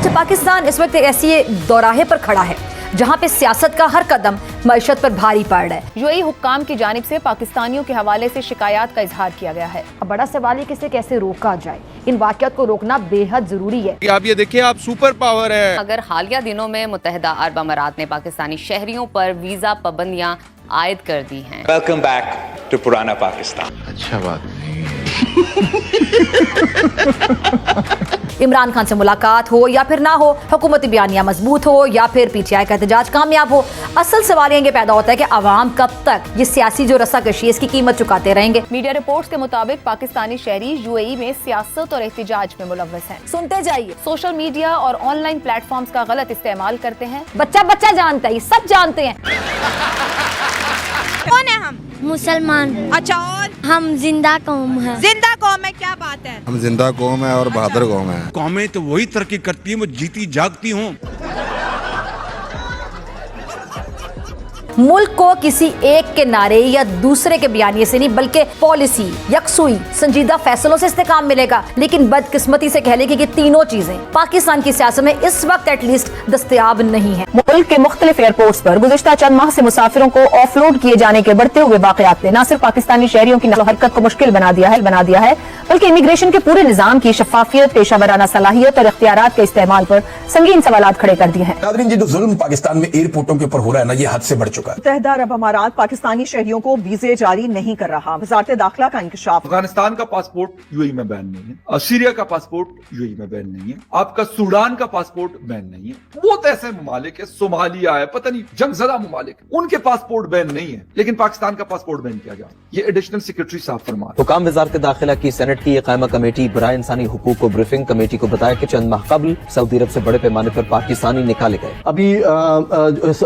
अच्छा, पाकिस्तान इस वक्त ऐसी दौराहे पर खड़ा है जहां पे सियासत का हर कदम मईशत पर भारी पड़ रहा है। यूएई हुक्काम की जानिब से पाकिस्तानियों के हवाले से शिकायत का इजहार किया गया है। अब बड़ा सवाल है कि इसे कैसे रोका जाए। इन वाक़यात को रोकना बेहद जरूरी है। आप ये देखिए, आप सुपर पावर है। अगर हालिया दिनों में मुत्तहिदा अरब अमारात ने पाकिस्तानी शहरियों पर वीजा पाबंदियां आयद कर दी हैं। वेलकम बैक टू पुराना पाकिस्तान। अच्छा बात नहीं। इमरान खान से मुलाकात हो या फिर ना हो, हुकूमती बयानिया मजबूत हो या फिर पीटीआई का एहतजाज कामयाब हो, असल सवाल ये पैदा होता है कि अवाम कब तक ये सियासी जो रस्साकशी है इसकी कीमत चुकाते रहेंगे। मीडिया रिपोर्ट्स के मुताबिक पाकिस्तानी शहरी यूएई में सियासत और एहतजाज में मुलव्वस हैं। सुनते जाइए। सोशल मीडिया और ऑनलाइन प्लेटफॉर्म्स का गलत इस्तेमाल करते हैं। बच्चा बच्चा जानता है, सब जानते हैं। कौन है हम? मुसलमान। अच्छा, और हम जिंदा कौम है। जिंदा कौम है, क्या बात है? हम जिंदा कौम है और बहादुर कौम है। कौमें तो वही तरक्की करती है वो जीती जागती हों। मुल्क को किसी एक के नारे या दूसरे के बयानिए से नहीं बल्कि पॉलिसी, यकसुई, संजीदा फैसलों से इस्तेकाम मिलेगा। लेकिन बदकिस्मती से कह लें कि तीनों चीजें पाकिस्तान की सियासत में इस वक्त एटलीस्ट दस्तयाब नहीं है। मुल्क के मुख्तलिफ एयरपोर्ट्स पर गुज़िश्ता चंद माह से मुसाफिरों को ऑफलोड किए जाने के बढ़ते हुए वाक़यात ने न सिर्फ पाकिस्तानी शहरियों की नक़ल हरकत को मुश्किल बना दिया है बल्कि इमिग्रेशन के पूरे निज़ाम की शफाफियत, पेशावराना सलाहियत और इख्तियारात के इस्तेमाल पर संगीन सवालात खड़े कर दिए हैं। नाज़रीन, जो जुल्म पाकिस्तान में एयरपोर्टों के ऊपर हो रहा है ना, ये हद से बढ़ चुका है। मुत्तहिदा अरब अमारात पाकिस्तानी शहरियों को वीजे जारी नहीं कर रहा। वज़ारत दाखिला का इंकशाफ। अफगानिस्तान का पासपोर्ट यूएई में बैन नहीं है, सीरिया का पासपोर्ट यूएई में बैन नहीं है, आपका सूडान का पासपोर्ट बैन नहीं है। बहुत ऐसे ममालिक है, सोमालिया है, पता नहीं जंगज़दा ममालिक, उनके पासपोर्ट बैन नहीं है, लेकिन पाकिस्तान का पासपोर्ट बैन किया गया। ये एडिशनल सेक्रेटरी साहब फरमा। हुकाम वज़ारत दाखिला की सेनेट की कायमा कमेटी बराए इंसानी हुकूक को ब्रीफिंग कमेटी को बताया कि चंद माह कबल सऊदी अरब से बड़े पैमाने पर पाकिस्तानी निकाले गए। अभी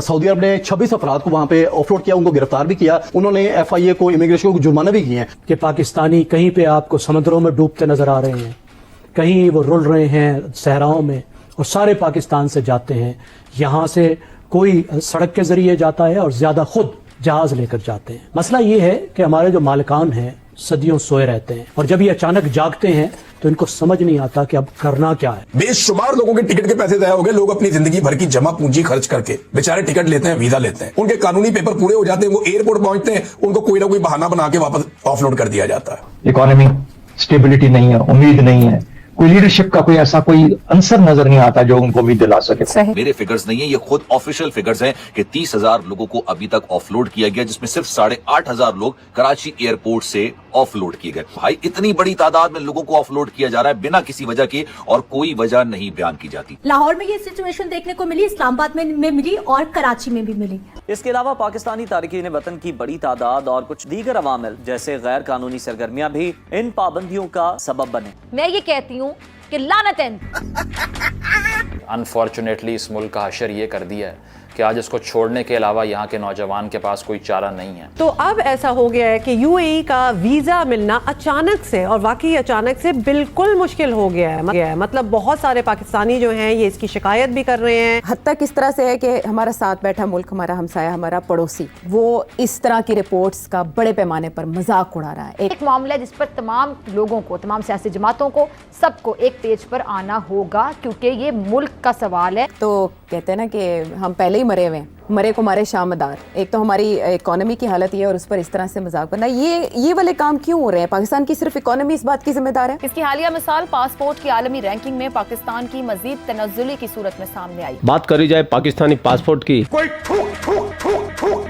सऊदी अरब ने 26 अफराद को वहाँ पे ऑफलोड किया, उनको गिरफ्तार भी किया। उन्होंने एफआईए को, इमिग्रेशन को जुर्माना भी किए हैं कि पाकिस्तानी कहीं पे आपको समुद्रों में डूबते नजर आ रहे हैं, कहीं वो रुल रहे हैं सहराओं में, और सारे पाकिस्तान से जाते हैं। यहाँ से कोई सड़क के जरिए जाता है और ज्यादा खुद जहाज लेकर जाते हैं। मसला ये है कि हमारे जो मालिकान हैं सदियों सोए रहते हैं और जब ये अचानक जागते हैं तो इनको समझ नहीं आता कि अब करना क्या है। बेशुमार लोगों के टिकट के पैसे ज़ाया हो गए। लोग अपनी जिंदगी भर की जमा पूंजी खर्च करके बेचारे टिकट लेते हैं, वीजा लेते हैं, उनके कानूनी पेपर पूरे हो जाते हैं, वो एयरपोर्ट पहुंचते हैं, उनको कोई ना कोई बहाना बना के वापस ऑफलोड कर दिया जाता है। इकोनॉमी स्टेबिलिटी नहीं है, उम्मीद नहीं है, कोई लीडरशिप का कोई ऐसा कोई अंसर नजर नहीं आता जो उनको उम्मीद दिला सके। मेरे फिगर्स नहीं है, ये खुद ऑफिशियल फिगर्स हैं कि 30,000 लोगों को अभी तक ऑफलोड किया गया, जिसमें सिर्फ 8,500 लोग कराची एयरपोर्ट से ऑफलोड किए गए। भाई, इतनी बड़ी तादाद में लोगों को ऑफलोड किया जा रहा है बिना किसी वजह के, और कोई वजह नहीं बयान की जाती। लाहौर में ये सिचुएशन देखने को मिली, इस्लामाबाद में मिली और कराची में भी मिली। इसके अलावा पाकिस्तानी तारिकीन वतन की बड़ी तादाद और कुछ दीगर अवामिल जैसे गैर कानूनी सरगर्मियां भी इन पाबंदियों का सबब बने। मैं ये कहती हूँ कि लानत। अनफॉर्चुनेटली इस मुल्क का हशर ये कर दिया है कि आज इसको छोड़ने के अलावा यहाँ के नौजवान के पास कोई चारा नहीं है। तो अब ऐसा हो गया है कि यूएई का वीजा मिलना अचानक से, और वाकई अचानक से, बिल्कुल मुश्किल हो गया है। मतलब बहुत सारे पाकिस्तानी जो हैं ये इसकी शिकायत भी कर रहे हैं। हद तक इस तरह से है कि हमारा साथ बैठा मुल्क, हमारा हमसाया, हमारा पड़ोसी, वो इस तरह की रिपोर्ट्स का बड़े पैमाने पर मजाक उड़ा रहा है। एक मामला है जिस पर तमाम लोगों को, तमाम सियासी जमातों को, सबको एक पेज पर आना होगा, क्योंकि ये मुल्क का सवाल है। तो कहते हैं ना कि हम पहले ही मरे हुए, मरे को मारे शामदार। एक तो हमारी इकोनॉमी की हालत ये, और उस पर इस तरह से मजाक बनना, ये वाले काम क्यों हो रहे हैं? पाकिस्तान की सिर्फ इकोनॉमी इस बात की जिम्मेदार है? इसकी हालिया मिसाल पासपोर्ट की आलमी रैंकिंग में पाकिस्तान की मजीद तनज़्ज़ुली की सूरत में सामने आई। बात करी जाए पाकिस्तानी पासपोर्ट की, कोई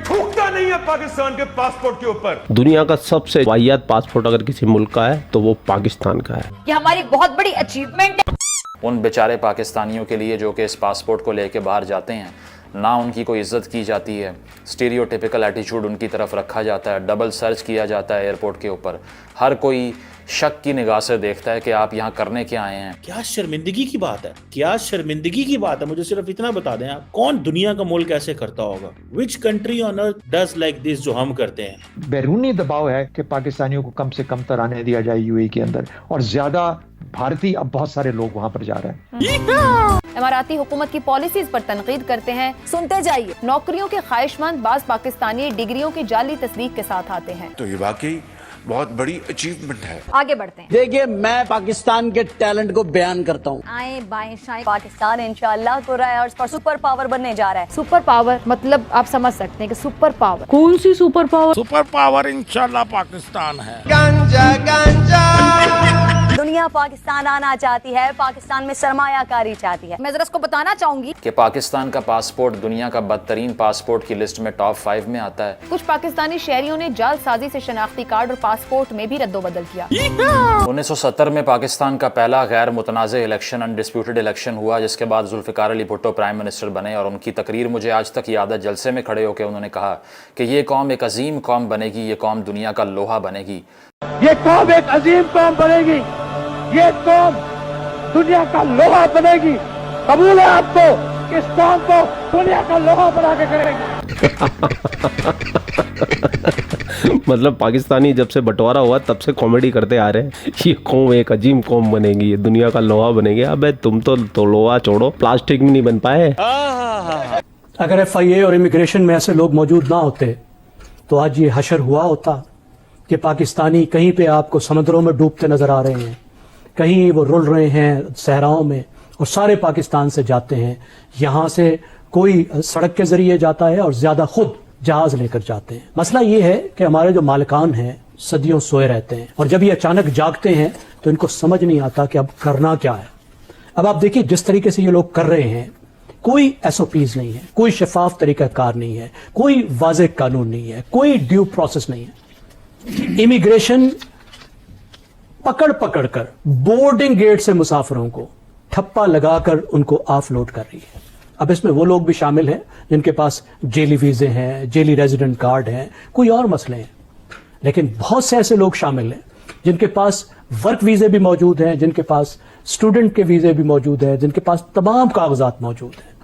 थूकता नहीं है पाकिस्तान के पासपोर्ट के ऊपर। दुनिया का सबसे वाहियात पासपोर्ट अगर किसी मुल्क का है तो वो पाकिस्तान का है। ये हमारी बहुत बड़ी अचीवमेंट है। उन बेचारे पाकिस्तानियों के लिए जो कि इस पासपोर्ट को लेके बाहर जाते हैं, ना उनकी कोई इज्जत की जाती है, स्टीरियोटिपिकल एटीट्यूड उनकी तरफ रखा जाता है, डबल सर्च किया जाता है एयरपोर्ट के ऊपर, हर कोई शक की निगाह से देखता है कि आप यहाँ करने क्या आए हैं। क्या शर्मिंदगी की बात है, क्या शर्मिंदगी की बात है। मुझे सिर्फ इतना बता दें आप, कौन दुनिया का मुल्क ऐसे करता होगा? Which country on earth does like this जो हम करते हैं? बैरूनी दबाव है कि पाकिस्तानियों को कम से कम तर आने दिया जाए यूएई के अंदर, और ज्यादा भारतीय, अब बहुत सारे लोग वहाँ पर जा रहे हैं। इमाराती हुकूमत की पॉलिसीज पर तनकीद करते हैं। सुनते जाइए। नौकरियों के ख्वाहिशमंद बाज पाकिस्तानी डिग्रियों की जाली तस्दीक के साथ आते हैं। तो ये वाकई बहुत बड़ी अचीवमेंट है। आगे बढ़ते हैं। देखिए, मैं पाकिस्तान के टैलेंट को बयान करता हूँ। आए बाएं शाएं, पाकिस्तान इंशाल्लाह को रहा है और सुपर पावर बनने जा रहा है। सुपर पावर मतलब आप समझ सकते हैं कि सुपर पावर कौन सी सुपर पावर? सुपर पावर इंशाल्लाह पाकिस्तान है। गांजा गांजा दुनिया पाकिस्तान आना चाहती है, पाकिस्तान में सरमायाकारी चाहती है। मैं जरा इसको बताना चाहूंगी कि पाकिस्तान का पासपोर्ट दुनिया का बदतरीन पासपोर्ट की लिस्ट में टॉप 5 में आता है। कुछ पाकिस्तानी शहरियों ने जालसाजी से शनाख्ती कार्ड और पासपोर्ट में भी रद्दोबदल किया। 1970 में पाकिस्तान का पहला गैर मुतनाज़ इलेक्शन अनडिस्प्यूटेड इलेक्शन हुआ, जिसके बाद जुल्फ़िकार अली भुट्टो प्राइम मिनिस्टर बने और उनकी तकरीर मुझे आज तक याद है। जलसे में खड़े होकर उन्होंने कहा कि ये कौम एक अजीम कौम बनेगी, ये कौम दुनिया का लोहा बनेगी। ये कौम एक अजीम कौम बनेगी, ये कौम दुनिया का लोहा बनेगी। कबूल है आपको? इस कौम को दुनिया का लोहा बना के करेंगे। मतलब पाकिस्तानी जब से बंटवारा हुआ तब से कॉमेडी करते आ रहे हैं, ये कौम एक अजीम कौम बनेगी, ये दुनिया का लोहा बनेगी। अबे तुम तो लोहा छोड़ो, प्लास्टिक भी नहीं बन पाए। अगर FIA और इमिग्रेशन में ऐसे लोग मौजूद ना होते तो आज ये हशर हुआ होता कि पाकिस्तानी कहीं पे आपको समुद्रों में डूबते नजर आ रहे हैं, कहीं वो रुल रहे हैं सहराओं में और सारे पाकिस्तान से जाते हैं। यहाँ से कोई सड़क के जरिए जाता है और ज्यादा खुद जहाज लेकर जाते हैं। मसला ये है कि हमारे जो मालिकान हैं सदियों सोए रहते हैं और जब ये अचानक जागते हैं तो इनको समझ नहीं आता कि अब करना क्या है। अब आप देखिए जिस तरीके से ये लोग कर रहे हैं, कोई SOPs नहीं है, कोई शफाफ तरीकाकार नहीं है, कोई वाज़ेह कानून नहीं है, कोई ड्यू प्रोसेस नहीं है। इमिग्रेशन पकड़ पकड़ कर बोर्डिंग गेट से मुसाफिरों को ठप्पा लगाकर उनको ऑफलोड कर रही है। अब इसमें वो लोग भी शामिल हैं जिनके पास जेली वीजे हैं, जेली रेजिडेंट कार्ड हैं, कोई और मसले हैं, लेकिन बहुत से ऐसे लोग शामिल हैं जिनके पास वर्क वीजे भी मौजूद हैं, जिनके पास स्टूडेंट के वीजे भी मौजूद हैं, जिनके पास तमाम कागजात मौजूद हैं,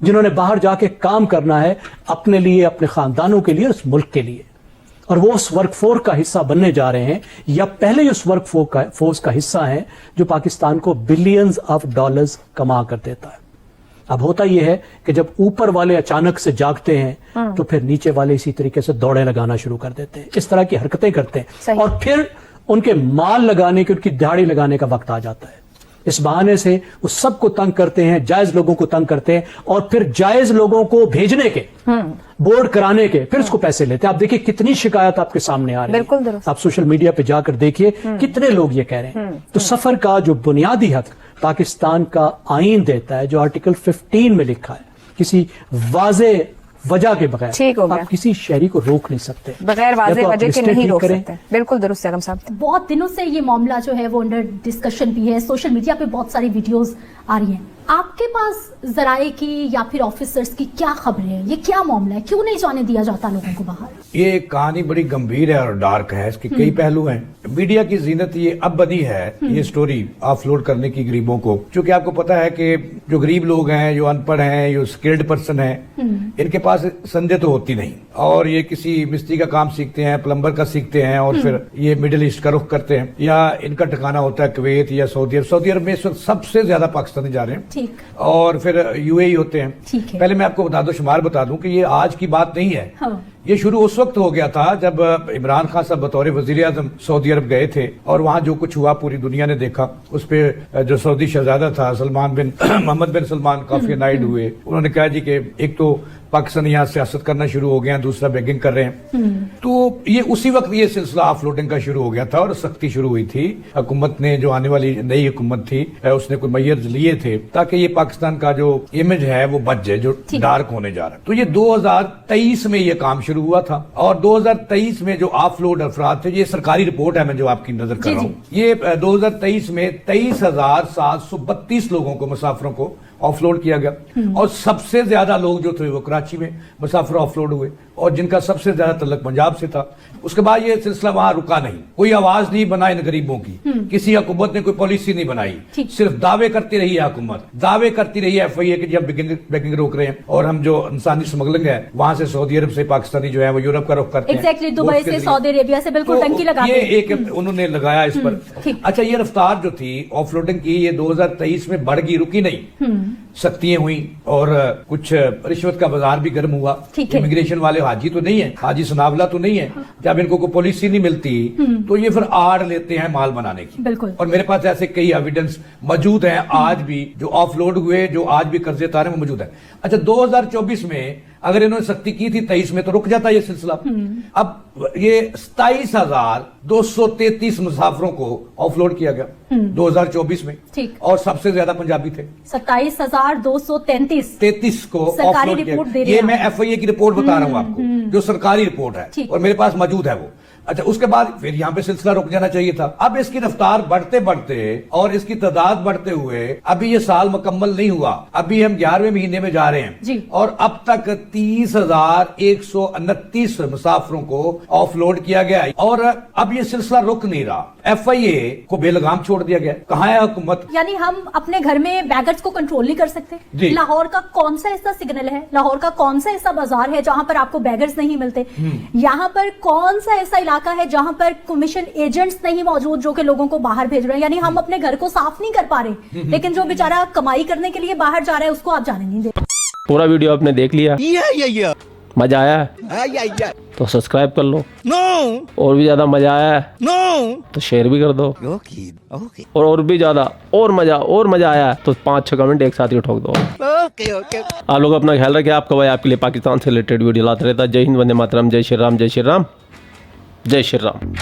जिन्होंने बाहर जाके काम करना है अपने लिए, अपने खानदानों के लिए, उस मुल्क के लिए, और वो उस वर्क फोर्स का हिस्सा बनने जा रहे हैं या पहले ही उस वर्क फोर्स का हिस्सा हैं जो पाकिस्तान को बिलियंस ऑफ डॉलर्स कमा कर देता है। अब होता यह है कि जब ऊपर वाले अचानक से जागते हैं तो फिर नीचे वाले इसी तरीके से दौड़े लगाना शुरू कर देते हैं, इस तरह की हरकतें करते हैं और फिर उनके माल लगाने की, उनकी दिहाड़ी लगाने का वक्त आ जाता है। इस बहाने से वो सबको तंग करते हैं, जायज लोगों को तंग करते हैं और फिर जायज लोगों को भेजने के, बोर्ड कराने के, फिर उसको पैसे लेते हैं। आप देखिए कितनी शिकायत आपके सामने आ रही है, आप सोशल मीडिया पे जाकर देखिए कितने लोग ये कह रहे हैं। तो सफर का जो बुनियादी हक पाकिस्तान का आईन देता है, जो आर्टिकल 15 में लिखा है, किसी वाजे वजह के बगैर आप किसी शहरी को रोक नहीं सकते, बगैर वाजे वजह के नहीं रोक सकते। बिल्कुल दुरुस्त है साहब। बहुत दिनों से ये मामला जो है वो अंडर डिस्कशन भी है, सोशल मीडिया पे बहुत सारी वीडियोस आ रही हैं। आपके पास जराए की या फिर ऑफिसर्स की क्या खबरें हैं? ये क्या मामला है, क्यों नहीं जाने दिया जाता लोगों को बाहर? ये कहानी बड़ी गंभीर है और डार्क है, इसके कई पहलू हैं। मीडिया की जीनत ये अब बनी है ये स्टोरी ऑफलोड करने की गरीबों को, क्योंकि आपको पता है कि जो गरीब लोग हैं, जो अनपढ़ हैं, जो स्किल्ड पर्सन हैं, इनके पास संदेह तो होती नहीं और ये किसी मिस्त्री का काम सीखते हैं, प्लम्बर का सीखते हैं और फिर ये मिडिल ईस्ट का रुख करते हैं, या इनका ठिकाना होता है कुवैत या सऊदी अरब। सऊदी अरब में इस वक्त सबसे ज्यादा पाकिस्तानी जा रहे हैं और फिर UAE होते हैं। पहले मैं आपको बता दूं, शुमार बता दूं कि ये आज की बात नहीं है। ये शुरू उस वक्त हो गया था जब इमरान खान साहब बतौर वजीर आजम सऊदी अरब गए थे और वहां जो कुछ हुआ पूरी दुनिया ने देखा। उस पे जो सऊदी शहजादा था सलमान बिन मोहम्मद बिन सलमान काफी नाइड हुए। उन्होंने कहा जी कि एक तो पाकिस्तान यहाँ सियासत करना शुरू हो गया, दूसरा बेगिंग कर रहे हैं। तो ये उसी वक्त ये सिलसिला ऑफलोडिंग का शुरू हो गया था और सख्ती शुरू हुई थी। हुकूमत ने, जो आने वाली नई हुकूमत थी, उसने कोई मैयर्स लिए थे ताकि ये पाकिस्तान का जो इमेज है वो बच जाए, जो डार्क होने जा रहा है। तो ये 2023 में ये काम शुरू हुआ था और 2023 में जो ऑफलोड अफराद थे, ये सरकारी रिपोर्ट है मैं जो आपकी नजर कर रहा हूँ, ये 2023 में 23,732 लोगों को, मुसाफिरों को ऑफलोड किया गया और सबसे ज्यादा लोग जो थे वो कराची में मुसाफिर ऑफलोड हुए और जिनका सबसे ज्यादा तल्लक पंजाब से था। उसके बाद ये सिलसिला वहां रुका नहीं, कोई आवाज नहीं बनाई इन गरीबों की, किसी हुकूमत ने कोई पॉलिसी नहीं बनाई, सिर्फ दावे करती रही है हुकूमत, दावे करती रही है FIA कि जब बेगिंग रोक रहे हैं और हम जो इंसानी स्मगलिंग है वहां से सऊदी अरब से पाकिस्तानी जो है वो यूरोप का रुख करते हैं, दुबई से, सऊदी अरेबिया से, बिल्कुल टंकी लगाते हैं। ये एक उन्होंने लगाया इस पर। अच्छा, ये रफ्तार जो थी ऑफलोडिंग की, ये 2023 में बढ़ गई, रुकी नहीं। सख्तियां हुई और कुछ रिश्वत का बाजार भी गर्म हुआ। इमिग्रेशन वाले हाजी तो नहीं है, हाजी सनावला तो नहीं है, जब इनको कोई पॉलिसी नहीं मिलती तो ये फिर आड़ लेते हैं माल बनाने की। बिल्कुल। और मेरे पास ऐसे कई एविडेंस मौजूद हैं आज भी, जो ऑफलोड हुए, जो आज भी कर्जे तारे में मौजूद है। अच्छा, 2024 में अगर इन्होंने सख्ती की थी 23 में तो रुक जाता ये सिलसिला। अब ये 27,233 मुसाफिरों को ऑफलोड किया गया 2024 में, ठीक। और सबसे ज्यादा पंजाबी थे, 27,233 को सरकारी ऑफलोड रिपोर्ट दे किया। रहे ये हैं मैं FIA की रिपोर्ट बता रहा हूं आपको, जो सरकारी रिपोर्ट है और मेरे पास मौजूद है वो। अच्छा, उसके बाद फिर यहाँ पे सिलसिला रुक जाना चाहिए था। अब इसकी रफ्तार बढ़ते बढ़ते और इसकी तादाद बढ़ते हुए अभी ये साल मुकम्मल नहीं हुआ, अभी हम 11वें महीने में जा रहे हैं और अब तक 30,129 मुसाफिरों को ऑफलोड किया गया है और अब ये सिलसिला रुक नहीं रहा। FIA को बेलगाम छोड़ दिया गया। कहाँ है हुकूमत? यानी हम अपने घर में बैगर्स को कंट्रोल नहीं कर सकते। लाहौर का कौन सा ऐसा सिग्नल है, लाहौर का कौन सा ऐसा बाजार है जहां पर आपको बैगर्स नहीं मिलते? यहाँ पर कौन सा ऐसा इलाका है जहां पर कमीशन एजेंट्स नहीं मौजूद जो कि लोगों को बाहर भेज रहे हैं? यानी हम अपने घर को साफ नहीं कर पा रहे, लेकिन जो बेचारा कमाई करने के लिए बाहर जा रहा है उसको आप जाने नहीं दे। पूरा वीडियो आपने देख लिया, मजा आया तो सब्सक्राइब कर लो, और भी ज्यादा मजा आया तो शेयर भी कर दो, और भी ज्यादा और मजा आया तो 5-6 कमेंट एक साथ ही ठोक दो। आप लोग अपना ख्याल रखें। आपका भाई आपके लिए पाकिस्तान से रिलेटेड वीडियो लाता रहता है। जय हिंद, वंदे मातरम, जय श्री राम, जय श्री राम, जय श्री राम।